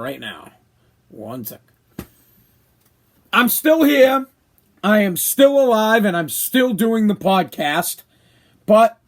right now. One sec. I'm still here. I am still alive, and I'm still doing the podcast. But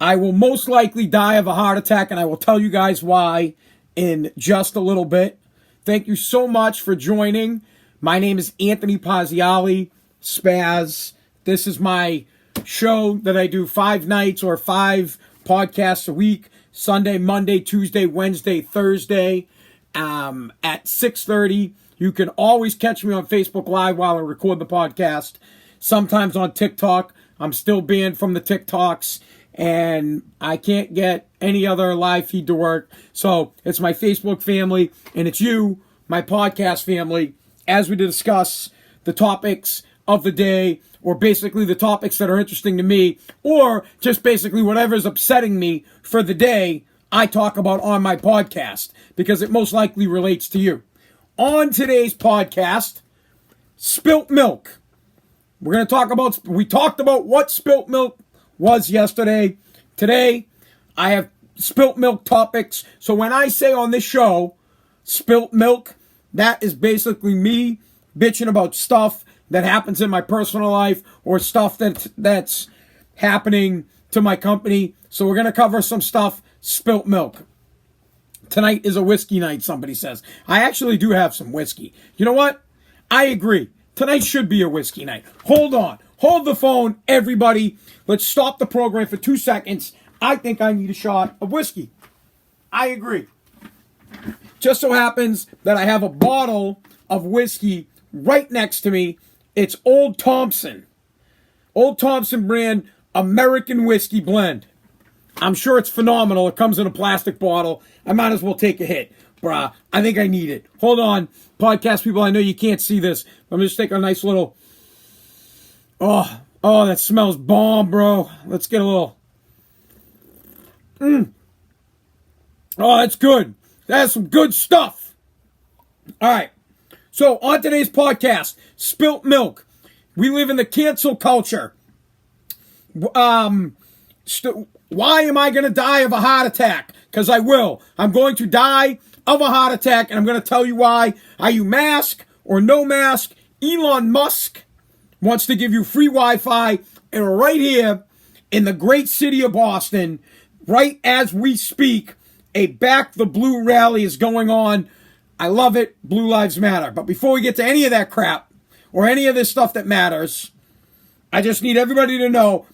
I will most likely die of a heart attack, and I will tell you guys why in just a little bit. Thank you so much for joining. My name is Anthony Pazziali, Spaz. This is my show that I do 5 nights or 5 podcasts a week. Sunday, Monday, Tuesday, Wednesday, Thursday at 6:30. You can always catch me on Facebook Live while I record the podcast. Sometimes on TikTok. I'm still banned from the TikToks, and I can't get any other live feed to work. So it's my Facebook family, and it's you, my podcast family, as we discuss the topics of the day, or basically the topics that are interesting to me, or just basically whatever's upsetting me for the day, I talk about on my podcast, because it most likely relates to you. On today's podcast, spilt milk. We're going to talk about, we talked about what spilt milk was yesterday. Today, I have spilt milk topics. So when I say on this show, spilt milk, that is basically me bitching about stuff that happens in my personal life or stuff that's happening to my company. So we're going to cover some stuff, spilt milk. Tonight is a whiskey night, somebody says. I actually do have some whiskey. You know what? I agree. Tonight should be a whiskey night. Hold on. Hold the phone, everybody. Let's stop the program for 2 seconds. I think I need a shot of whiskey. I agree. Just so happens that I have a bottle of whiskey right next to me. It's Old Thompson. Old Thompson brand American whiskey blend. I'm sure it's phenomenal. It comes in a plastic bottle. I might as well take a hit. Bruh, I think I need it. Hold on. Podcast people, I know you can't see this. I'm just take a nice little... Oh, that smells bomb, bro. Let's get a little... Oh, that's good. That's some good stuff. All right. So, on today's podcast, spilt milk. We live in the cancel culture. Why am I going to die of a heart attack? Because I will. I'm going to die of a heart attack, and I'm going to tell you why. Are you mask or no mask? Elon Musk wants to give you free Wi-Fi, and right here in the great city of Boston, right as we speak, a Back the Blue rally is going on. I love it. Blue Lives Matter. But before we get to any of that crap or any of this stuff that matters, I just need everybody to know,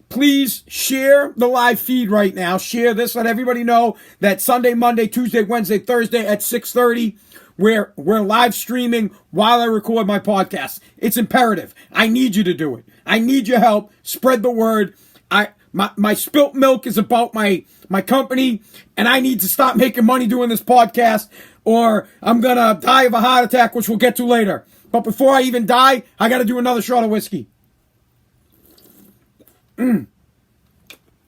please share the live feed right now. Share this. Let everybody know that Sunday, Monday, Tuesday, Wednesday, Thursday at 6:30, we're live streaming while I record my podcast. It's imperative. I need you to do it. I need your help. Spread the word. My spilt milk is about my company, and I need to stop making money doing this podcast, or I'm going to die of a heart attack, which we'll get to later. But before I even die, I got to do another shot of whiskey. All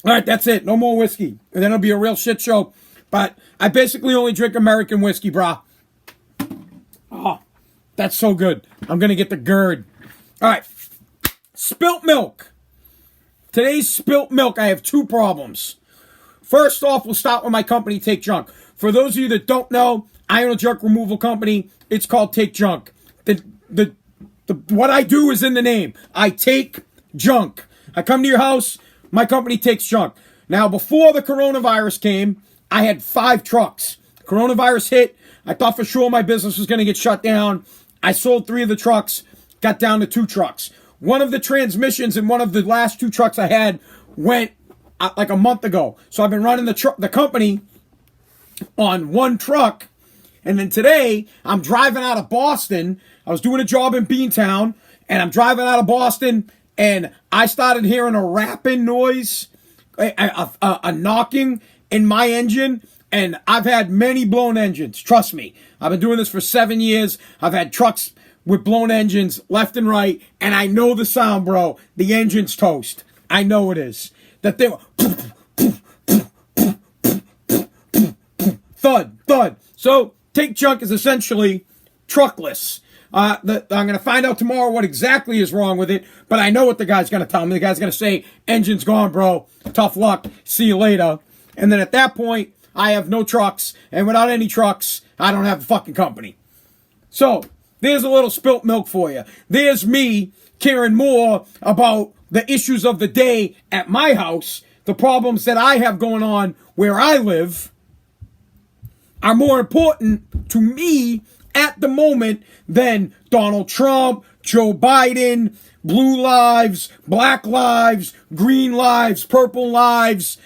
right, that's it. No more whiskey. And then it'll be a real shit show. But I basically only drink American whiskey, brah. Oh, that's so good. I'm going to get the GERD. All right. Spilt milk. Today's spilt milk, I have 2 problems. First off, we'll start with my company, Take Junk. For those of you that don't know, I own a junk removal company. It's called Take Junk. What I do is in the name. I take junk. I come to your house, my company takes junk. Now, before the coronavirus came, I had 5 trucks. Coronavirus hit. I thought for sure my business was going to get shut down. I sold 3 of the trucks, got down to 2 trucks. One of the transmissions in one of the last 2 trucks I had went like a month ago. So I've been running the company on 1 truck. And then today, I'm driving out of Boston. I was doing a job in Beantown, and I'm driving out of Boston, and I started hearing a rapping noise, a knocking in my engine, and I've had many blown engines. Trust me. I've been doing this for 7 years. I've had trucks with blown engines left and right, and I know the sound, bro. The engine's toast. I know it is. That thing, thud, thud. So, Take Junk is essentially truckless. I'm going to find out tomorrow what exactly is wrong with it, but I know what the guy's going to tell me. The guy's going to say, engine's gone, bro. Tough luck. See you later. And then at that point, I have no trucks. And without any trucks, I don't have a fucking company. So, there's a little spilt milk for you. There's me caring more about the issues of the day at my house. The problems that I have going on where I live are more important to me at the moment than Donald Trump, Joe Biden, blue lives, black lives, green lives, purple lives,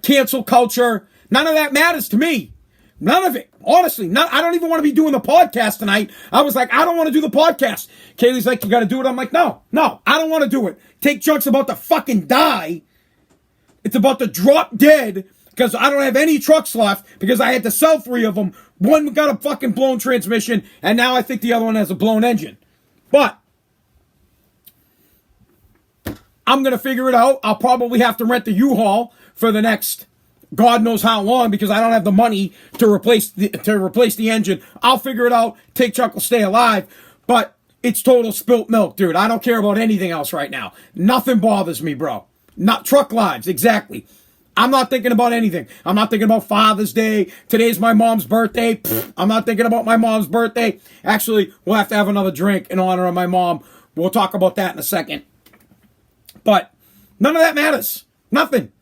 cancel culture. None of that matters to me. None of it. Honestly, I don't even want to be doing the podcast tonight. I was like, I don't want to do the podcast. Kaylee's like, you got to do it. I'm like, no, I don't want to do it. Take Chuck's about to fucking die. It's about to drop dead because I don't have any trucks left because I had to sell 3 of them. One got a fucking blown transmission, and now I think the other one has a blown engine. But I'm going to figure it out. I'll probably have to rent the U-Haul for the next God knows how long because I don't have the money to replace the engine. I'll figure it out. Take Chuck will stay alive. But it's total spilt milk, dude. I don't care about anything else right now. Nothing bothers me, bro. Not truck lives, exactly. I'm not thinking about anything. I'm not thinking about Father's Day. Today's my mom's birthday. I'm not thinking about my mom's birthday. Actually, we'll have to have another drink in honor of my mom. We'll talk about that in a second. But none of that matters. Nothing.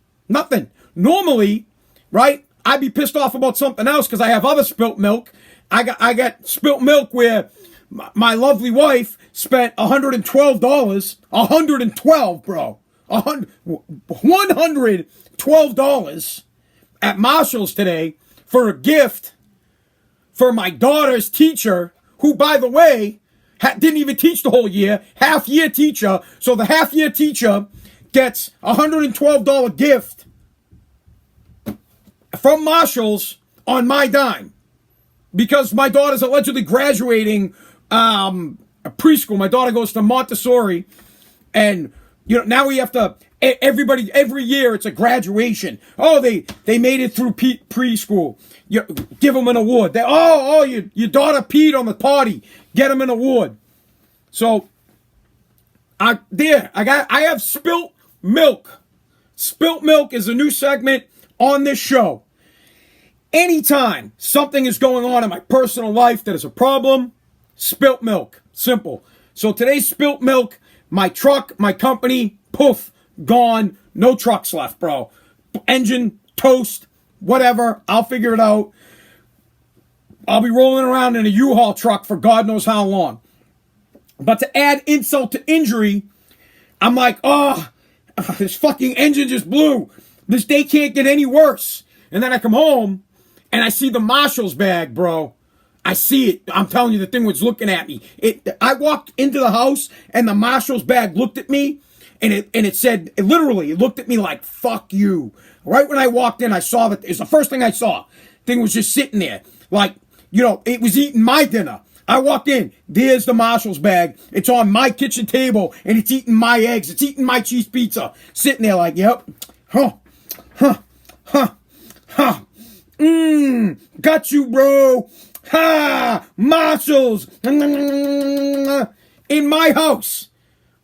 Normally, right, I'd be pissed off about something else because I have other spilt milk. I got spilt milk where my lovely wife spent $112. $112, bro. $112 at Marshall's today for a gift for my daughter's teacher, who, by the way, didn't even teach the whole year. Half-year teacher. So the half-year teacher gets a $112 gift from Marshall's on my dime because my daughter's allegedly graduating a preschool. My daughter goes to Montessori, and now we have to. Everybody every year it's a graduation. Oh, they made it through preschool. You give them an award. Your daughter peed on the potty. Get them an award. So I have spilt milk. Spilt milk is a new segment on this show. Anytime something is going on in my personal life that is a problem, spilt milk. Simple. So today's spilt milk, my truck, my company, poof, gone. No trucks left, bro. Engine, toast, whatever. I'll figure it out. I'll be rolling around in a U-Haul truck for God knows how long. But to add insult to injury, I'm like, this fucking engine just blew. This day can't get any worse. And then I come home, and I see the Marshall's bag, bro. I see it. I'm telling you, the thing was looking at me. I walked into the house, and the Marshall's bag looked at me, and it said, it looked at me like, fuck you. Right when I walked in, I saw that. It's the first thing I saw. Thing was just sitting there. Like, it was eating my dinner. I walked in. There's the Marshall's bag. It's on my kitchen table, and it's eating my eggs. It's eating my cheese pizza. Sitting there like, yep. Got you, bro. Ha! Marshall's. In my house.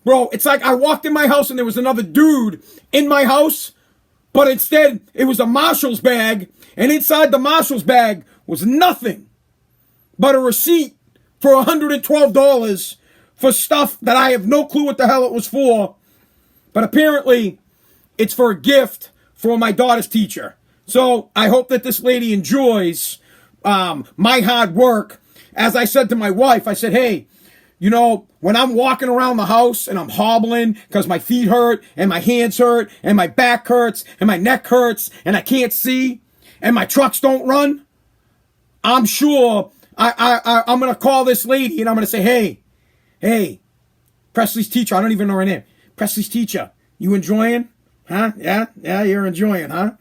Bro, it's like I walked in my house and there was another dude in my house, but instead it was a Marshall's bag, and inside the Marshall's bag was nothing but a receipt for $112 for stuff that I have no clue what the hell it was for, but apparently it's for a gift for my daughter's teacher. So I hope that this lady enjoys my hard work. As I said to my wife, I said, hey, when I'm walking around the house and I'm hobbling because my feet hurt and my hands hurt and my back hurts and my neck hurts and I can't see and my trucks don't run, I'm sure I'm going to call this lady and I'm going to say, hey, Presley's teacher, I don't even know her name. Presley's teacher, you enjoying? Huh? Yeah, you're enjoying, huh?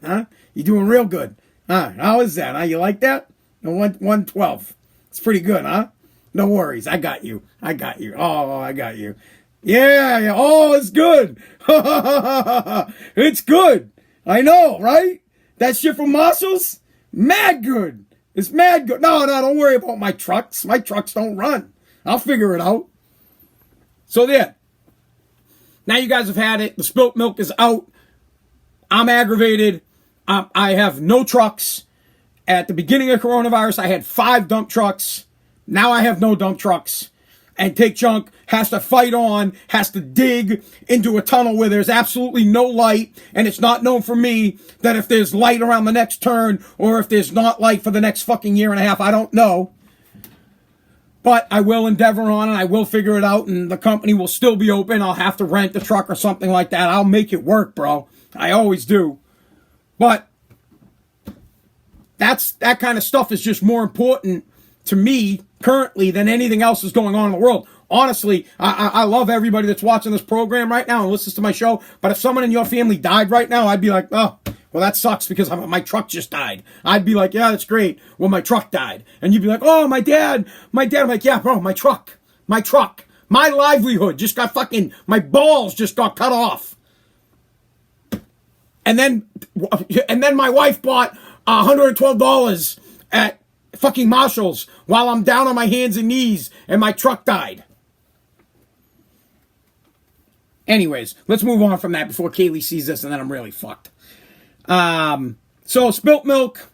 You're doing real good. Huh? How is that? Huh? You like that? 112. It's pretty good, huh? No worries. I got you. Oh, I got you. Yeah. Oh, it's good. It's good. I know, right? That shit from Marshall's? Mad good. It's mad good. No, don't worry about my trucks. My trucks don't run. I'll figure it out. So there. Now you guys have had it. The spilt milk is out. I'm aggravated. I have no trucks. At the beginning of coronavirus, I had 5 dump trucks. Now I have no dump trucks. And Take Junk has to fight on, has to dig into a tunnel where there's absolutely no light. And it's not known for me that if there's light around the next turn or if there's not light for the next fucking year and a half, I don't know. But I will endeavor on and I will figure it out, and the company will still be open. I'll have to rent the truck or something like that. I'll make it work, bro. I always do. But that kind of stuff is just more important to me currently than anything else is going on in the world. Honestly, I love everybody that's watching this program right now and listens to my show. But if someone in your family died right now, I'd be like, oh, well, that sucks because my truck just died. I'd be like, yeah, that's great. Well, my truck died. And you'd be like, oh, my dad. I'm like, yeah, bro, my truck. My livelihood just got my balls just got cut off. And then my wife bought $112 at fucking Marshall's while I'm down on my hands and knees and my truck died. Anyways, let's move on from that before Kaylee sees this and then I'm really fucked. So Spilt Milk,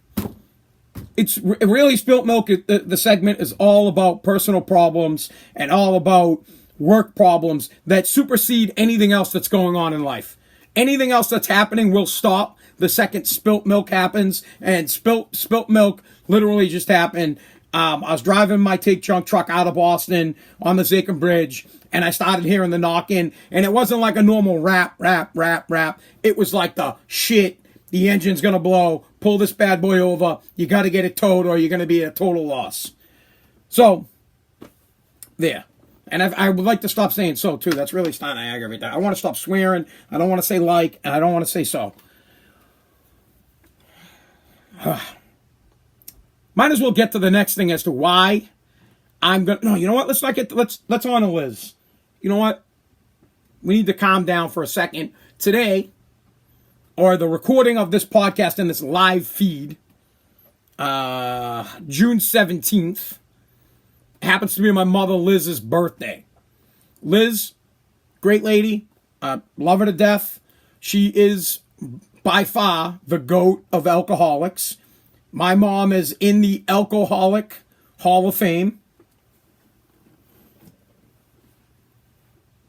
it's really Spilt Milk. The segment is all about personal problems and all about work problems that supersede anything else that's going on in life. Anything else that's happening will stop the second Spilt Milk happens, and Spilt Milk literally just happened. I was driving my Take Junk truck out of Boston on the Zachem Bridge, and I started hearing the knocking, and it wasn't like a normal rap. It was like the shit. The engine's going to blow. Pull this bad boy over. You got to get it towed or you're going to be at a total loss. So, there. And I would like to stop saying so, too. That's really starting to aggravate that. I want to stop swearing. I don't want to say like, and I don't want to say so. Might as well get to the next thing as to why I'm going to... No, you know what? Let's on to Liz. You know what? We need to calm down for a second. Today... or the recording of this podcast in this live feed, June 17th, happens to be my mother Liz's birthday. Liz, great lady, love her to death. She is by far the GOAT of alcoholics. My mom is in the Alcoholic Hall of Fame.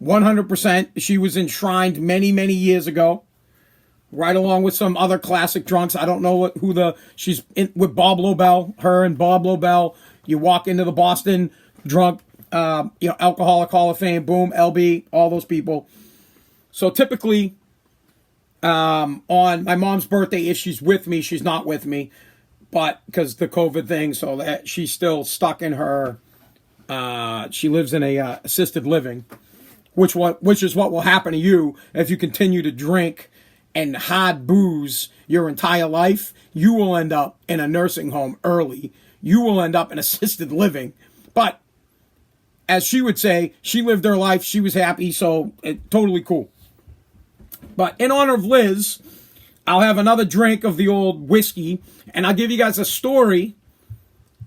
100%. She was enshrined many, many years ago. Right along with some other classic drunks. I don't know she's in with Bob Lobel, her and Bob Lobel. You walk into the Boston drunk, Alcoholic Hall of Fame, boom, LB, all those people. So typically, on my mom's birthday, if she's with me, she's not with me, but because the COVID thing, so that she's still stuck in her, she lives in a assisted living, which is what will happen to you if you continue to drink and hard booze your entire life. You will end up in a nursing home early. You will end up in assisted living. But as she would say, she lived her life. She was happy, so totally cool. But in honor of Liz, I'll have another drink of the old whiskey, and I'll give you guys a story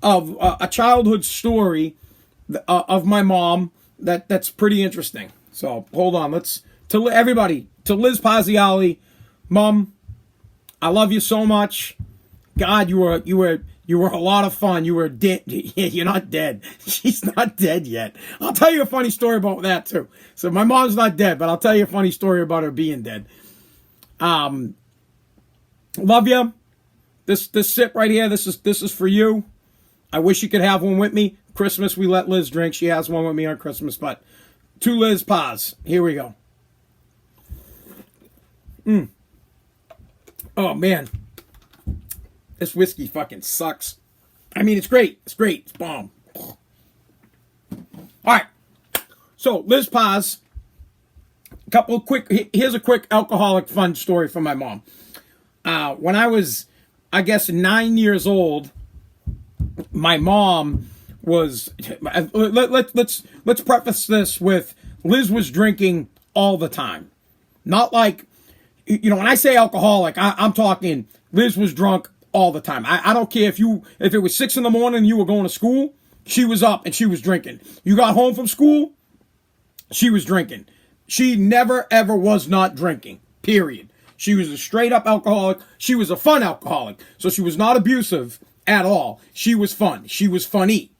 of a childhood story of my mom that's pretty interesting. So hold on. To Liz Pazziali. Mom, I love you so much. God, you were a lot of fun. You were dead. You're not dead. She's not dead yet. I'll tell you a funny story about that too. So my mom's not dead, but I'll tell you a funny story about her being dead. Love you. This sip right here. This is for you. I wish you could have one with me. Christmas, we let Liz drink. She has one with me on Christmas, but to Liz Paz. Here we go. Oh, man. This whiskey fucking sucks. I mean, it's great. It's great. It's bomb. All right. So, Liz Paz. Here's a quick alcoholic fun story from my mom. When I was, I guess, 9 years old, my mom was... Let's preface this with Liz was drinking all the time. Not like... when I say alcoholic, I'm talking Liz was drunk all the time. I don't care if it was 6 a.m. and you were going to school, she was up and she was drinking. You got home from school, she was drinking. She never, ever was not drinking, period. She was a straight up alcoholic. She was a fun alcoholic. So she was not abusive at all. She was fun. She was funny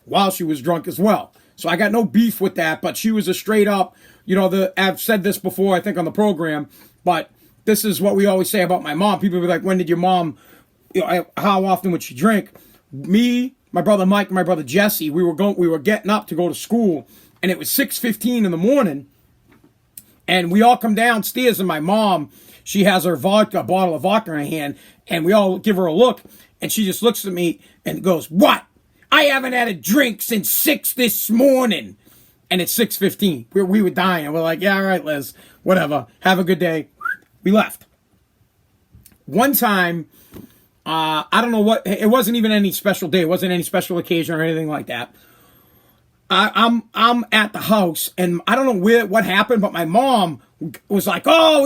while she was drunk as well. So I got no beef with that, but she was a straight up, I've said this before, I think on the program, but this is what we always say about my mom. People be like, when did your mom, how often would she drink? Me, my brother Mike, and my brother Jesse, we were getting up to go to school, and it was 6:15 in the morning, and we all come downstairs, and my mom, she has her vodka, bottle of vodka in her hand, and we all give her a look, and she just looks at me and goes, "What? I haven't had a drink since 6 this morning." And it's 6:15. We were dying. We're like, yeah, all right, Liz, whatever. Have a good day. We left. One time, I don't know what, it wasn't even any special day. It wasn't any special occasion or anything like that. I'm at the house, and I don't know what happened, but my mom was like, oh,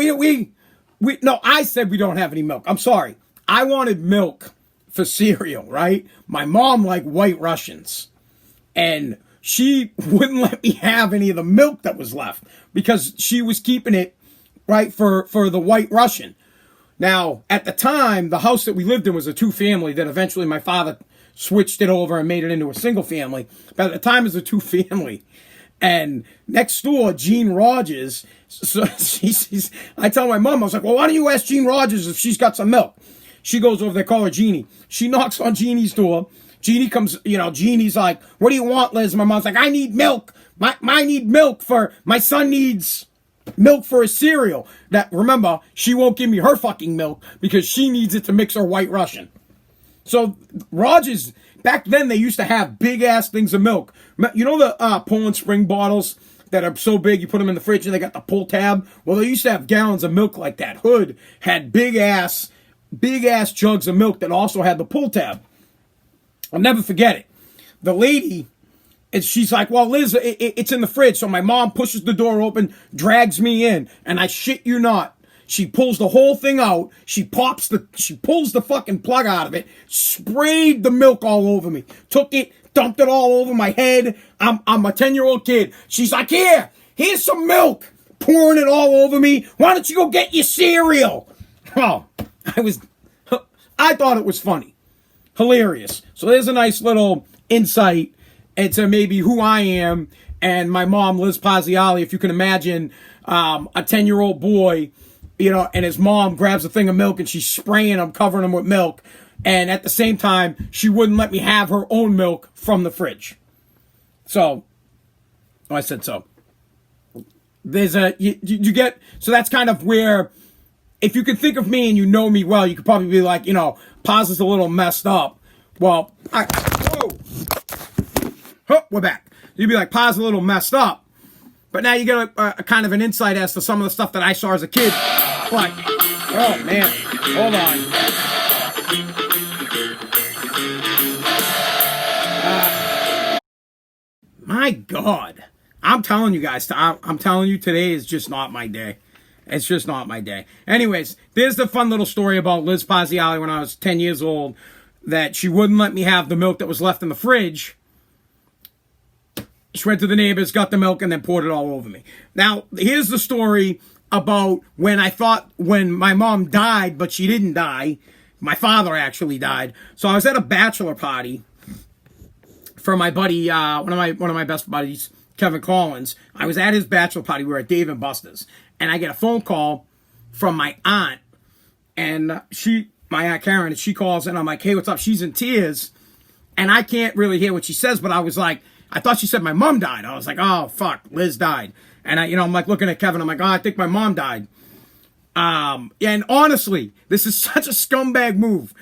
no, I said we don't have any milk. I'm sorry. I wanted milk for cereal, right? My mom liked White Russians, and she wouldn't let me have any of the milk that was left because she was keeping it, right, for the White Russian. Now, at the time, the house that we lived in was a two-family that eventually my father switched it over and made it into a single family. But at the time, it was a two-family. And next door, Jean Rogers, so I tell my mom, I was like, well, why don't you ask Jean Rogers if she's got some milk? She goes over, they call her Jeannie. She knocks on Jeannie's door. Jeannie comes, Jeannie's like, what do you want, Liz? My mom's like, I need milk. I need milk my son needs milk for his cereal. That, remember, she won't give me her fucking milk because she needs it to mix her White Russian. So Rogers, back then they used to have big ass things of milk. You know the Poland Spring bottles that are so big you put them in the fridge and they got the pull tab? Well, they used to have gallons of milk like that. Hood had big ass jugs of milk that also had the pull tab. I'll never forget it. The lady, she's like, well, Liz, it's in the fridge. So my mom pushes the door open, drags me in, and I shit you not, she pulls the whole thing out. She pulls the fucking plug out of it, sprayed the milk all over me, took it, dumped it all over my head. I'm a 10-year-old kid. She's like, here's some milk, pouring it all over me. Why don't you go get your cereal? Oh, I thought it was funny. Hilarious. So there's a nice little insight into maybe who I am and my mom, Liz Pazziali. If you can imagine a 10-year-old boy, and his mom grabs a thing of milk and she's spraying him, covering him with milk. And at the same time, she wouldn't let me have her own milk from the fridge. So, I said so. There's you get, so that's kind of where, if you can think of me and you know me well, you could probably be like, Paz is a little messed up. Well, we're back. You'd be like, Paz a little messed up. But now you get a kind of an insight as to some of the stuff that I saw as a kid. But, oh man, hold on. My God. I'm telling you guys, I'm telling you, today is just not my day. It's just not my day. Anyways, there's the fun little story about Liz Pazziali when I was 10 years old, that she wouldn't let me have the milk that was left in the fridge. She went to the neighbors, got the milk, and then poured it all over me. Now, here's the story about when my mom died, but she didn't die. My father actually died. So I was at a bachelor party for my buddy, one of my best buddies, Kevin Collins. I was at his bachelor party. We were at Dave and Buster's. And I get a phone call from my aunt. And my Aunt Karen, and she calls and I'm like, hey, what's up? She's in tears. And I can't really hear what she says, but I was like, I thought she said my mom died. I was like, oh, fuck, Liz died. And I'm like looking at Kevin. I'm like, oh, I think my mom died. And honestly, this is such a scumbag move.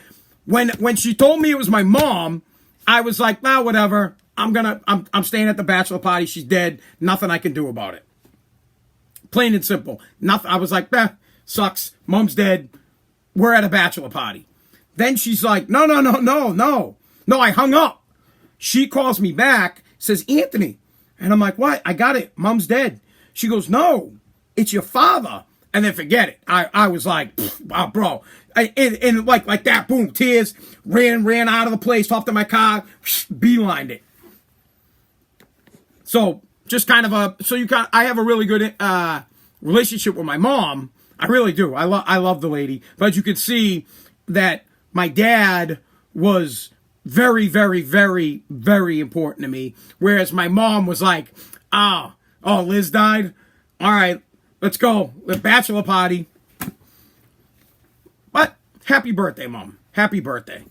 When she told me it was my mom, I was like, nah, whatever. I'm staying at the bachelor party. She's dead. Nothing I can do about it. Plain and simple. Nothing. I was like, sucks. Mom's dead. We're at a bachelor party. Then she's like, no. No, I hung up. She calls me back, says, Anthony. And I'm like, what? I got it. Mom's dead. She goes, no, it's your father. And then forget it. I was like, wow, bro. And like that, boom, tears, ran out of the place, hopped in my car, beelined it. So just kind of I have a really good relationship with my mom. I really do. I love the lady. But you could see that my dad was very, very, very, very important to me. Whereas my mom was like, oh, Liz died? All right, let's go. The bachelor party. But happy birthday, Mom. Happy birthday.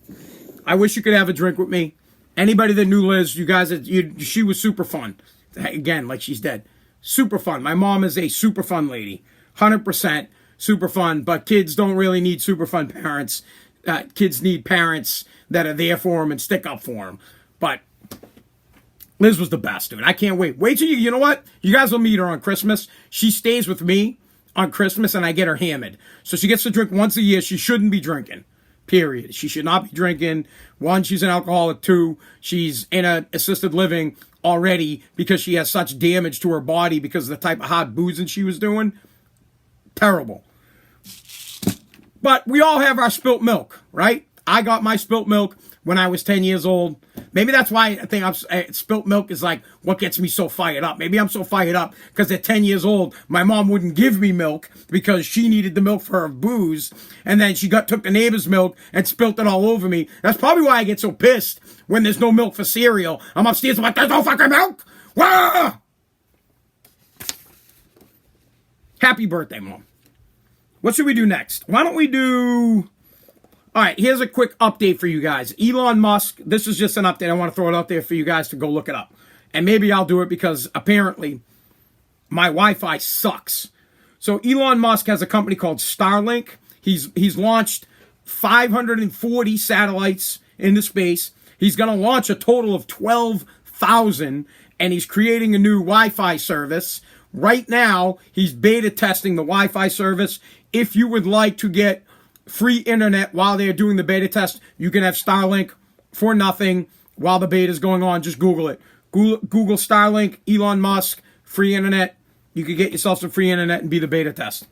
I wish you could have a drink with me. Anybody that knew Liz, you guys, she was super fun. Again, like she's dead. Super fun. My mom is a super fun lady. 100% super fun. But kids don't really need super fun parents. Kids need parents that are there for them and stick up for them. But Liz was the best, dude. I can't wait. Wait till you know what? You guys will meet her on Christmas. She stays with me on Christmas and I get her hammered. So she gets to drink once a year. She shouldn't be drinking. Period. She should not be drinking. 1, she's an alcoholic. 2, she's in a assisted living already because she has such damage to her body because of the type of hard boozing she was doing. Terrible. But we all have our spilt milk, right? I got my spilt milk when I was 10 years old. Maybe that's why I think spilt milk is like what gets me so fired up. Maybe I'm so fired up because at 10 years old, my mom wouldn't give me milk because she needed the milk for her booze. And then she took the neighbor's milk and spilt it all over me. That's probably why I get so pissed when there's no milk for cereal. I'm upstairs, I'm like, there's no fucking milk! Wah! Happy birthday, Mom. What should we do next? Why don't we do... All right, here's a quick update for you guys. Elon Musk, this is just an update. I want to throw it out there for you guys to go look it up. And maybe I'll do it because apparently my Wi-Fi sucks. So Elon Musk has a company called Starlink. He's launched 540 satellites into space. He's going to launch a total of 12,000, and he's creating a new Wi-Fi service. Right now, he's beta testing the Wi-Fi service. If you would like to get free internet while they're doing the beta test, you can have Starlink for nothing while the beta is going on. Just Google it. Google Starlink, Elon Musk, free internet. You could get yourself some free internet and be the beta test.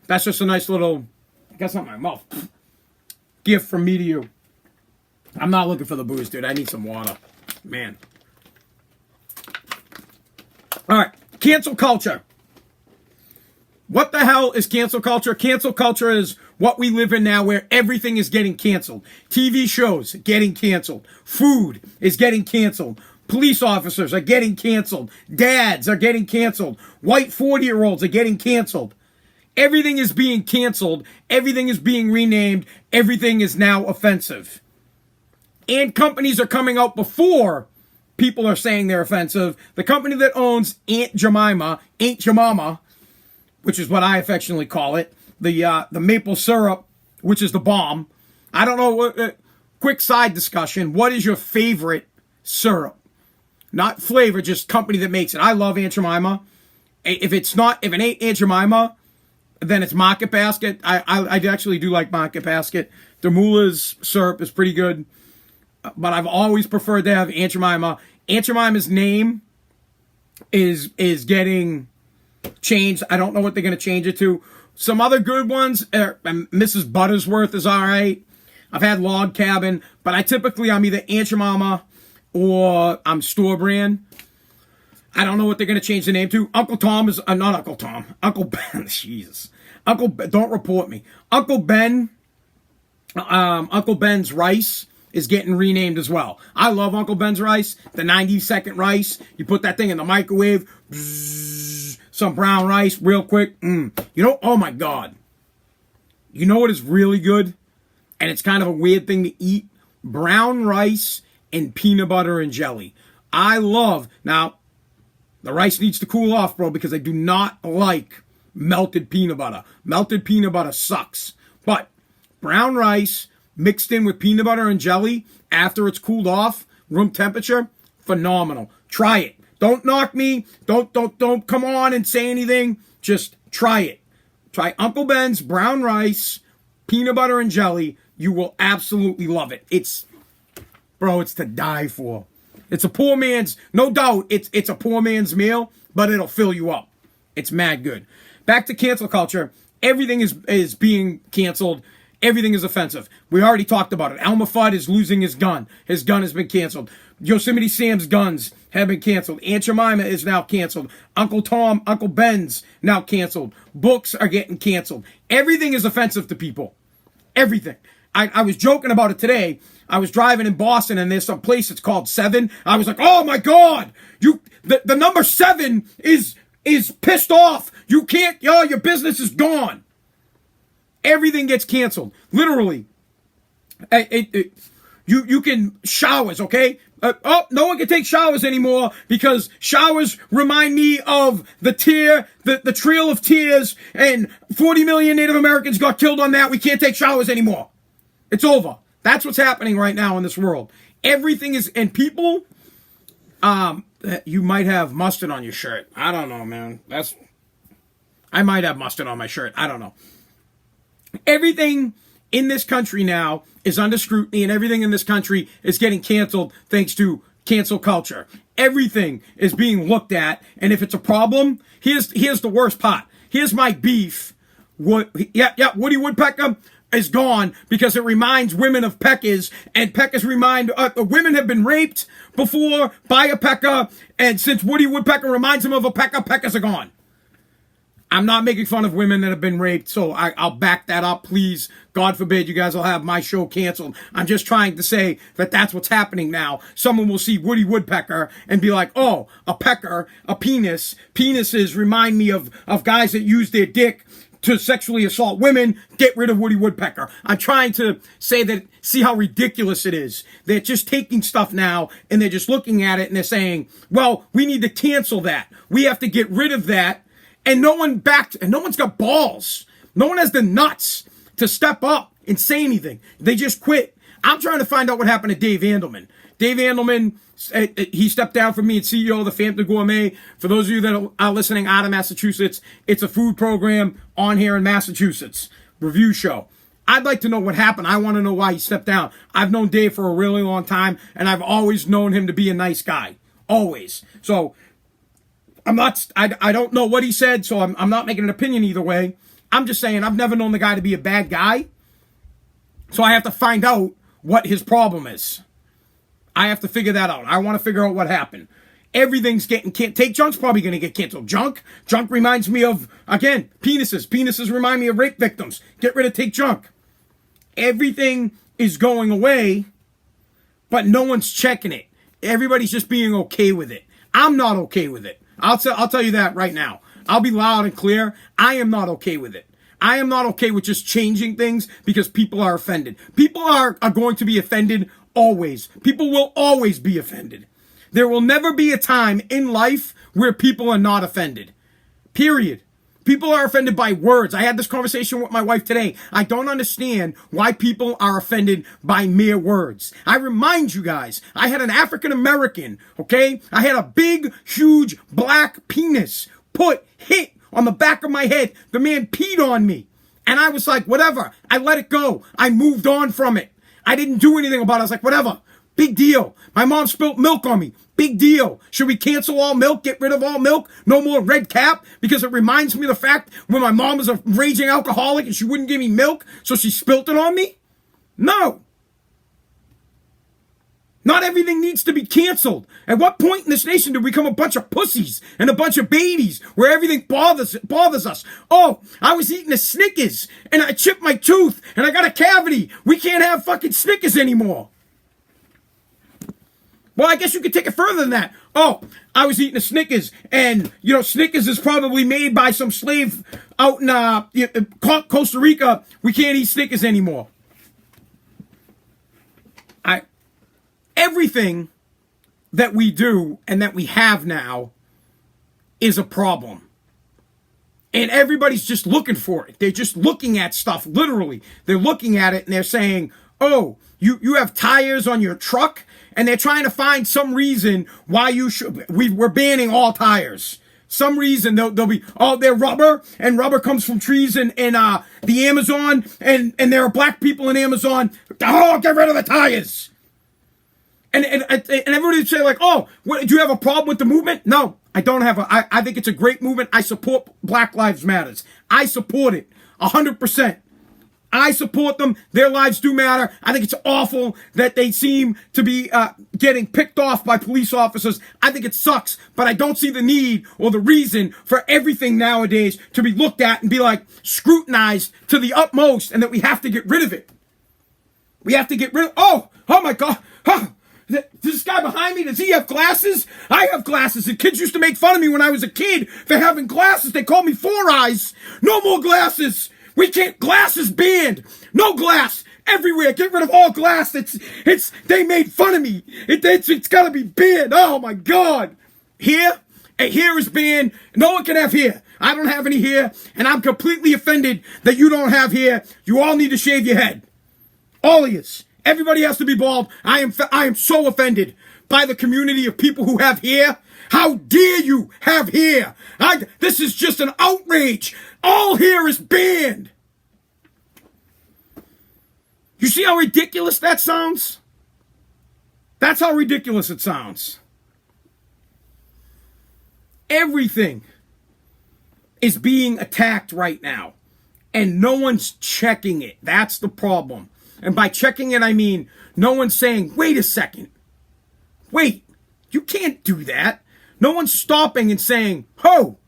That's just a nice little, I guess not my mouth, gift from me to you. I'm not looking for the booze, dude. I need some water. Man. All right. Cancel culture. What the hell is cancel culture? Cancel culture is what we live in now where everything is getting canceled. TV shows getting canceled. Food is getting canceled. Police officers are getting canceled. Dads are getting canceled. White 40-year-olds are getting canceled. Everything is being canceled. Everything is being renamed. Everything is now offensive. And companies are coming out before people are saying they're offensive. The company that owns Aunt Jemima, which is what I affectionately call it, the maple syrup, which is the bomb. I don't know. Quick side discussion. What is your favorite syrup? Not flavor, just company that makes it. I love Aunt Jemima. If it ain't Aunt Jemima, then it's Market Basket. I actually do like Market Basket. Demula's syrup is pretty good, but I've always preferred to have Aunt Jemima. Aunt Jemima's name is getting changed. I don't know what they're going to change it to. Some other good ones, Mrs. Buttersworth is all right. I've had Log Cabin, but I'm either Aunt Jemima or I'm store brand. I don't know what they're going to change the name to. Uncle Tom is, not Uncle Tom, Uncle Ben, Jesus. Uncle Ben, don't report me. Uncle Ben's rice is getting renamed as well. I love Uncle Ben's rice, the 90-second rice. You put that thing in the microwave, bzzz, some brown rice real quick. Oh my God. You know what is really good? And it's kind of a weird thing to eat? Brown rice and peanut butter and jelly. Now, the rice needs to cool off, bro, because I do not like melted peanut butter. Melted peanut butter sucks. But brown rice mixed in with peanut butter and jelly after it's cooled off, room temperature, phenomenal. Try it. Don't knock me. Don't come on and say anything. Just try it. Try Uncle Ben's brown rice, peanut butter and jelly. You will absolutely love it. It's to die for. It's a poor man's, no doubt, it's a poor man's meal, but it'll fill you up. It's mad good. Back to cancel culture. Everything is being canceled. Everything is offensive. We already talked about it. Elmer Fudd is losing his gun. His gun has been canceled. Yosemite Sam's guns have been canceled. Aunt Jemima is now canceled. Uncle Tom, Uncle Ben's now canceled. Books are getting canceled. Everything is offensive to people. Everything. I was joking about it today. I was driving in Boston and there's some place it's called 7. I was like, oh my God, the number 7 is pissed off. You can't, your business is gone. Everything gets canceled. Literally. You can, showers, okay? No one can take showers anymore because showers remind me of the Trail of Tears, and 40 million Native Americans got killed on that. We can't take showers anymore. It's over. That's what's happening right now in this world. Everything is, and people, you might have mustard on your shirt. I don't know, man. I might have mustard on my shirt. I don't know. Everything in this country now is under scrutiny, and everything in this country is getting canceled thanks to cancel culture. Everything is being looked at, and if it's a problem, here's the worst part. Here's my beef. Woody Woodpecker is gone because it reminds women of peckers, and peckers remind women have been raped before by a pecker, and since Woody Woodpecker reminds them of a pecker, peckers are gone. I'm not making fun of women that have been raped, so I'll back that up, please. God forbid you guys will have my show canceled. I'm just trying to say that that's what's happening now. Someone will see Woody Woodpecker and be like, oh, a pecker, a penis. Penises remind me of guys that use their dick to sexually assault women. Get rid of Woody Woodpecker. I'm trying to say that, see how ridiculous it is. They're just taking stuff now and they're just looking at it and they're saying, well, we need to cancel that. We have to get rid of that. And no one's got balls. No one has the nuts to step up and say anything. They just quit. I'm trying to find out what happened to Dave Andelman. Dave Andelman, he stepped down from me as CEO of the Family Gourmet. For those of you that are listening out of Massachusetts, it's a food program on here in Massachusetts. Review show. I'd like to know what happened. I want to know why he stepped down. I've known Dave for a really long time, and I've always known him to be a nice guy. Always. So, I don't know what he said, so I'm not making an opinion either way. I'm just saying I've never known the guy to be a bad guy. So I have to find out what his problem is. I have to figure that out. I want to figure out what happened. Everything's getting canceled. Take Junk's probably going to get canceled. Junk reminds me of, again, penises. Penises remind me of rape victims. Get rid of Take Junk. Everything is going away, but no one's checking it. Everybody's just being okay with it. I'm not okay with it. I'll tell you that right now. I'll be loud and clear. I am not okay with it. I am not okay with just changing things because people are offended. People are going to be offended always. People will always be offended. There will never be a time in life where people are not offended. Period. People are offended by words. I had this conversation with my wife today. I don't understand why people are offended by mere words. I remind you guys, I had an African American, okay? I had a big, huge black penis hit on the back of my head. The man peed on me. And I was like, whatever. I let it go. I moved on from it. I didn't do anything about it. I was like, whatever. Big deal. My mom spilt milk on me. Big deal. Should we cancel all milk? Get rid of all milk? No more red cap? Because it reminds me of the fact when my mom was a raging alcoholic and she wouldn't give me milk, so she spilt it on me? No. Not everything needs to be canceled. At what point in this nation did we become a bunch of pussies and a bunch of babies where everything bothers us? Oh, I was eating a Snickers and I chipped my tooth and I got a cavity. We can't have fucking Snickers anymore. Well, I guess you could take it further than that. Oh, I was eating a Snickers, and, Snickers is probably made by some slave out in Costa Rica. We can't eat Snickers anymore. Everything that we do and that we have now is a problem. And everybody's just looking for it. They're just looking at stuff, literally. They're looking at it, and they're saying, oh, you have tires on your truck? And they're trying to find some reason why we're banning all tires. Some reason they'll be, oh, they're rubber, and rubber comes from trees in the Amazon, and there are black people in Amazon. Oh, get rid of the tires. And everybody would say like, oh, do you have a problem with the movement? No, I don't have I think it's a great movement. I support Black Lives Matters. I support it 100%. I support them. Their lives do matter. I think it's awful that they seem to be getting picked off by police officers. I think it sucks, but I don't see the need or the reason for everything nowadays to be looked at and be like scrutinized to the utmost, and that we have to get rid of it. We have to get rid of... Oh my God. Huh. This guy behind me, does he have glasses? I have glasses. And kids used to make fun of me when I was a kid for having glasses. They called me Four Eyes. No more glasses. We can't... Glass is banned. No glass. Everywhere. Get rid of all glass. They made fun of me. It's gotta be banned. Oh my God. Here is banned. No one can have hair. I don't have any hair. And I'm completely offended that you don't have hair. You all need to shave your head. All of yous. Everybody has to be bald. I am so offended by the community of people who have hair. How dare you have hair? This is just an outrage. All hair is banned. You see how ridiculous that sounds? That's how ridiculous it sounds. Everything is being attacked right now, and no one's checking it. That's the problem. And by checking it, I mean no one's saying, wait a second. Wait, you can't do that. No one's stopping and saying, ho.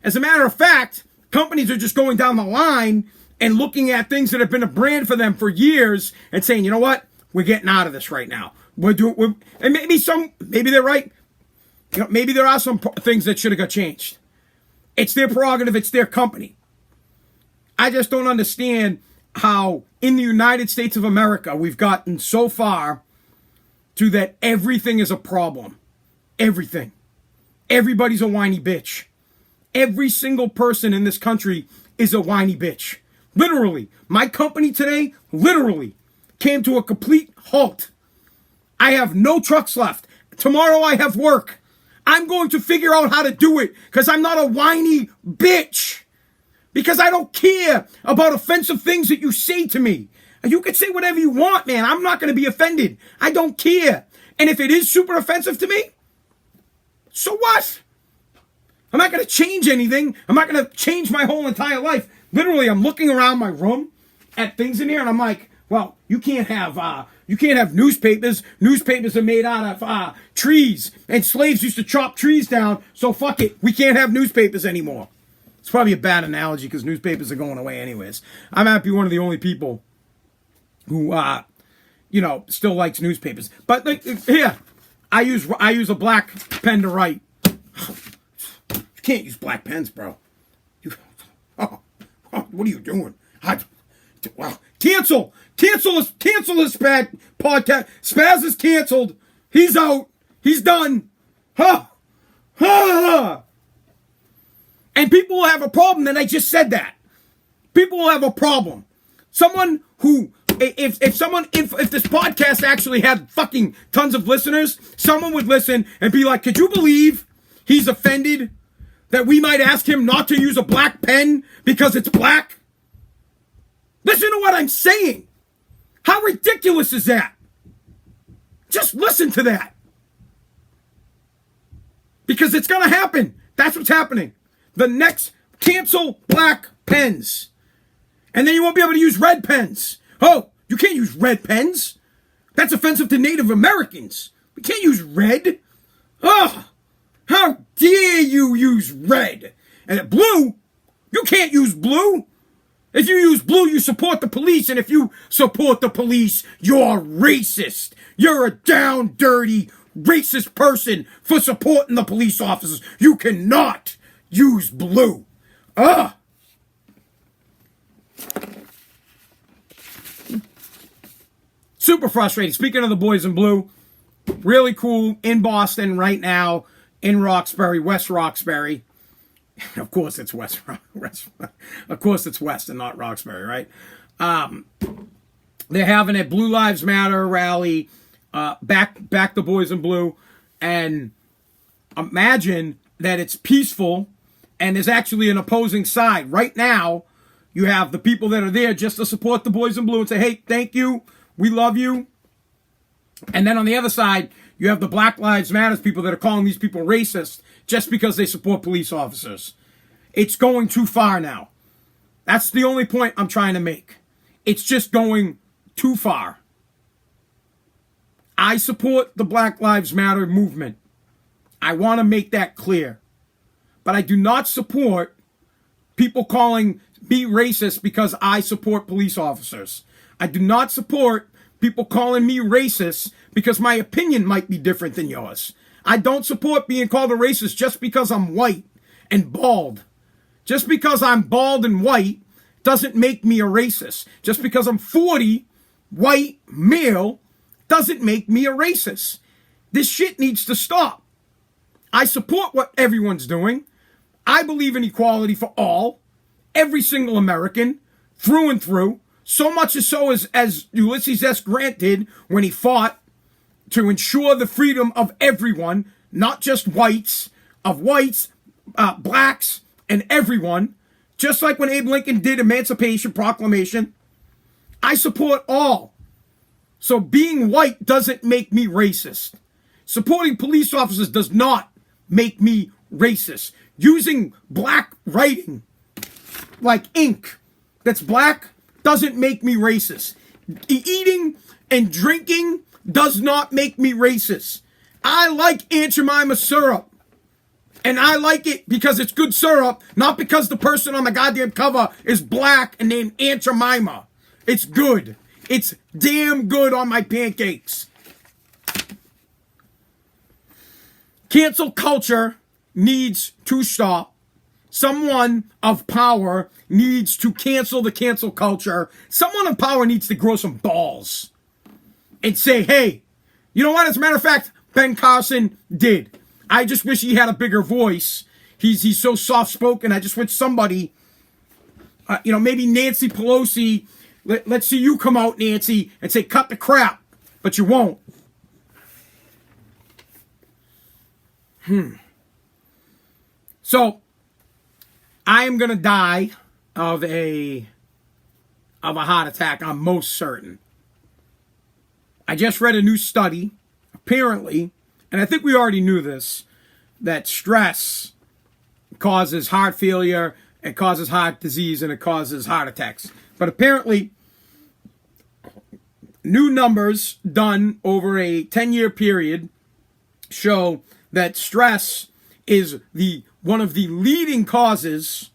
As a matter of fact, companies are just going down the line and looking at things that have been a brand for them for years and saying, you know what? We're getting out of this right now. And maybe they're right. You know, maybe there are some things that should have got changed. It's their prerogative. It's their company. I just don't understand how in the United States of America we've gotten so far to that everything is a problem. Everything. Everybody's a whiny bitch. Every single person in this country is a whiny bitch. Literally. My company today literally came to a complete halt. I have no trucks left. Tomorrow I have work. I'm going to figure out how to do it because I'm not a whiny bitch. Because I don't care about offensive things that you say to me. You can say whatever you want, man. I'm not going to be offended. I don't care. And if it is super offensive to me, so what? I'm not going to change anything. I'm not going to change my whole entire life. Literally, I'm looking around my room at things in here, and I'm like, well, you can't have newspapers. Newspapers are made out of trees, and slaves used to chop trees down, so fuck it. We can't have newspapers anymore. It's probably a bad analogy because newspapers are going away anyways. I might be one of the only people who, still likes newspapers. But here, I use a black pen to write. You can't use black pens, bro. What are you doing? Cancel this bad podcast. Spaz is canceled. He's out. He's done. And people will have a problem that I just said that. People will have a problem. Someone who, if this podcast actually had fucking tons of listeners, someone would listen and be like, could you believe he's offended that we might ask him not to use a black pen because it's black? Listen to what I'm saying. How ridiculous is that? Just listen to that. Because it's going to happen. That's what's happening. The next, cancel black pens. And then you won't be able to use red pens. Oh, you can't use red pens. That's offensive to Native Americans. We can't use red. Oh, how dare you use red? And blue, you can't use blue. If you use blue, you support the police. And if you support the police, you're racist. You're a down, dirty, racist person for supporting the police officers. You cannot use blue. Super frustrating. Speaking of the boys in blue, really cool in Boston right now, in Roxbury, West Roxbury. Of course it's West. Of course it's West and not Roxbury, right? They're having a Blue Lives Matter rally, back the boys in blue, and imagine that it's peaceful and there's actually an opposing side. Right now, you have the people that are there just to support the boys in blue and say, hey, thank you, we love you. And then on the other side, you have the Black Lives Matter people that are calling these people racist just because they support police officers. It's going too far now. That's the only point I'm trying to make. It's just going too far. I support the Black Lives Matter movement. I want to make that clear. But I do not support people calling me racist because I support police officers. I do not support people calling me racist because my opinion might be different than yours. I don't support being called a racist just because I'm white and bald. Just because I'm bald and white doesn't make me a racist. Just because I'm 40, white, male, doesn't make me a racist. This shit needs to stop. I support what everyone's doing. I believe in equality for all, every single American, through and through. So much so as Ulysses S. Grant did when he fought to ensure the freedom of everyone, not just whites, blacks, and everyone. Just like when Abe Lincoln did Emancipation Proclamation. I support all. So being white doesn't make me racist. Supporting police officers does not make me racist. Using black writing, like ink, that's black, doesn't make me racist. Eating and drinking does not make me racist. I like Aunt Jemima syrup. And I like it because it's good syrup, not because the person on the goddamn cover is black and named Aunt Jemima. It's good. It's damn good on my pancakes. Cancel culture needs to stop. Someone of power needs to cancel the cancel culture. Someone of power needs to grow some balls and say, hey, you know what? As a matter of fact, Ben Carson did. I just wish he had a bigger voice. He's so soft-spoken. I just wish somebody, maybe Nancy Pelosi, let's see you come out, Nancy, and say, cut the crap. But you won't. So, I am going to die of a heart attack, I'm most certain. I just read a new study, apparently, and I think we already knew this, that stress causes heart failure, it causes heart disease, and it causes heart attacks. But apparently, new numbers done over a 10-year period show that stress is one of the leading causes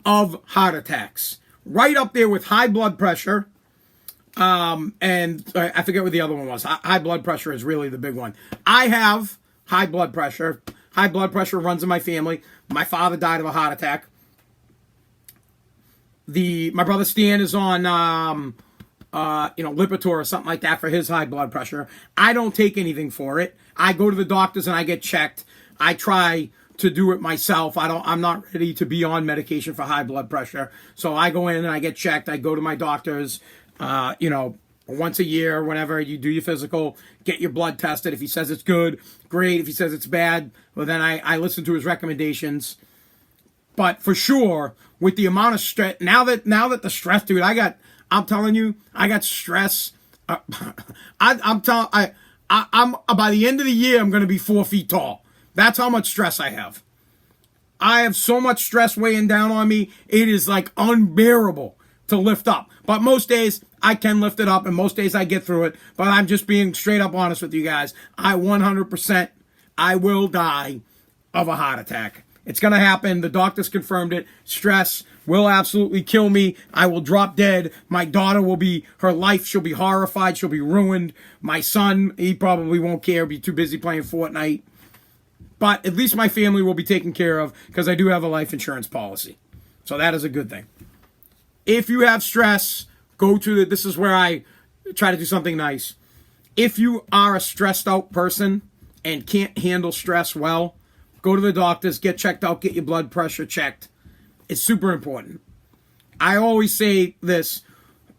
of heart attacks. Right up there with high blood pressure, and I forget what the other one was. High blood pressure is really the big one. I have high blood pressure. High blood pressure runs in my family. My father died of a heart attack. My brother Stan is on, Lipitor or something like that for his high blood pressure. I don't take anything for it. I go to the doctors and I get checked. I try to do it myself. I'm not ready to be on medication for high blood pressure. So I go in and I get checked. I go to my doctors, once a year, whenever you do your physical, get your blood tested. If he says it's good, great. If he says it's bad, well, then I listen to his recommendations. But for sure, with the amount of stress, now that the stress, dude, I'm telling you, I got stress. I'm by the end of the year, I'm going to be 4 feet tall. That's how much stress I have. I have so much stress weighing down on me. It is like unbearable to lift up. But most days I can lift it up, and most days I get through it. But I'm just being straight up honest with you guys. I 100%, I will die of a heart attack. It's going to happen. The doctors confirmed it. Stress will absolutely kill me. I will drop dead. My daughter she'll be horrified. She'll be ruined. My son, he probably won't care. Be too busy playing Fortnite. But at least my family will be taken care of because I do have a life insurance policy. So that is a good thing. If you have stress, this is where I try to do something nice. If you are a stressed out person and can't handle stress well, go to the doctors, get checked out, get your blood pressure checked. It's super important. I always say this.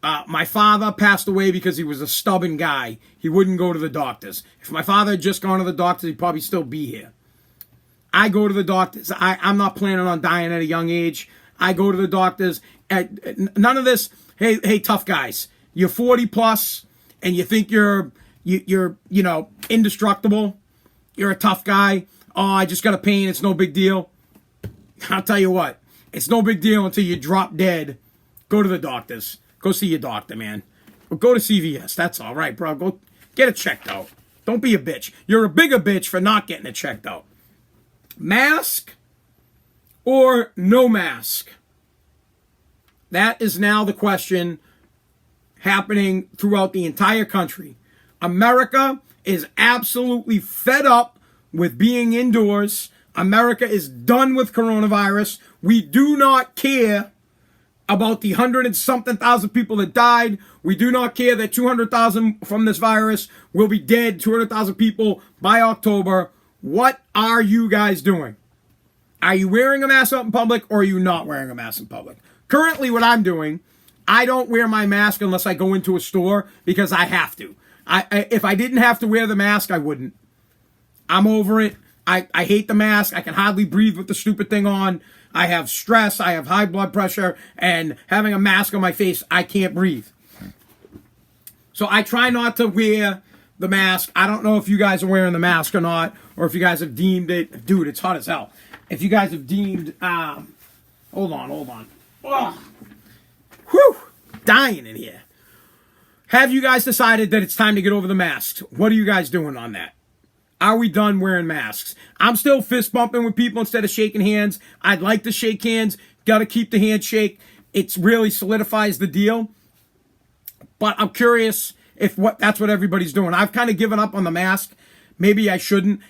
My father passed away because he was a stubborn guy. He wouldn't go to the doctors. If my father had just gone to the doctors, he'd probably still be here. I go to the doctors. I'm not planning on dying at a young age. I go to the doctors. None of this, hey, tough guys. You're 40 plus and you think you're indestructible. You're a tough guy. Oh, I just got a pain. It's no big deal. I'll tell you what. It's no big deal until you drop dead. Go to the doctors. go see your doctor, man. Or go to CVS. That's all right, bro. Go get it checked out. Don't be a bitch. You're a bigger bitch for not getting it checked out. Mask or no mask? That is now the question happening throughout the entire country. America is absolutely fed up with being indoors. America is done with coronavirus. We do not care about the 100 and something thousand people that died. We do not care that 200,000 from this virus will be dead, 200,000 people by October. What are you guys doing? Are you wearing a mask out in public or are you not wearing a mask in public? Currently, what I'm doing, I don't wear my mask unless I go into a store because I have to. If I didn't have to wear the mask, I wouldn't. I'm over it. I hate the mask. I can hardly breathe with the stupid thing on. I have stress. I have high blood pressure. And having a mask on my face, I can't breathe. So I try not to wear the mask. I don't know if you guys are wearing the mask or not, or if you guys have deemed it. Dude, it's hot as hell. If you guys have deemed... hold on. Ugh. Whew! Dying in here. Have you guys decided that it's time to get over the masks? What are you guys doing on that? Are we done wearing masks? I'm still fist bumping with people instead of shaking hands. I'd like to shake hands. Got to keep the handshake. It really solidifies the deal. But I'm curious if that's what everybody's doing. I've kind of given up on the mask. Maybe I shouldn't.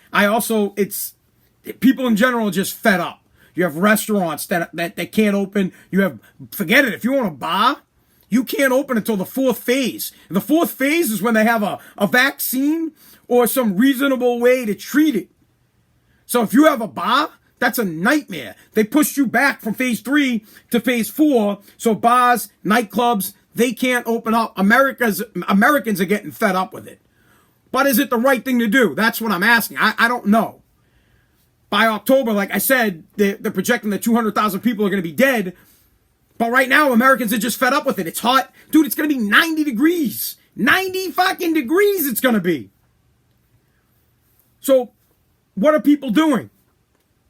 People in general are just fed up. You have restaurants that can't open. Forget it. If you own a bar, you can't open until the fourth phase. The fourth phase is when they have a vaccine or some reasonable way to treat it. So if you have a bar, that's a nightmare. They pushed you back from phase 3 to phase 4. So bars, nightclubs, they can't open up. Americans are getting fed up with it. But is it the right thing to do? That's what I'm asking. I don't know. By October, like I said, they're projecting that 200,000 people are going to be dead. But right now, Americans are just fed up with it. It's hot. Dude, it's going to be 90 degrees. 90 fucking degrees it's going to be. So, what are people doing?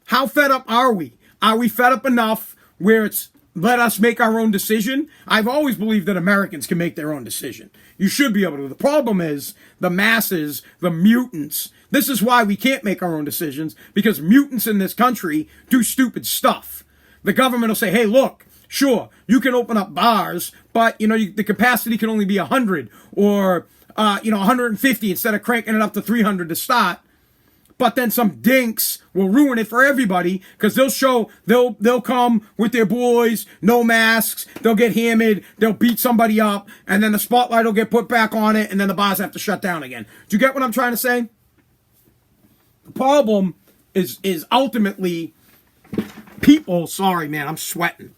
How fed up are we? Are we fed up enough where it's let us make our own decision? I've always believed that Americans can make their own decision. You should be able to. The problem is the masses, the mutants. This is why we can't make our own decisions, because mutants in this country do stupid stuff. The government will say, hey, look, sure, you can open up bars, but, the capacity can only be 100 or, 150 instead of cranking it up to 300 to start. But then some dinks will ruin it for everybody because they'll come with their boys, no masks, they'll get hammered, they'll beat somebody up, and then the spotlight will get put back on it, and then the bars have to shut down again. Do you get what I'm trying to say? The problem is ultimately people, sorry man, I'm sweating.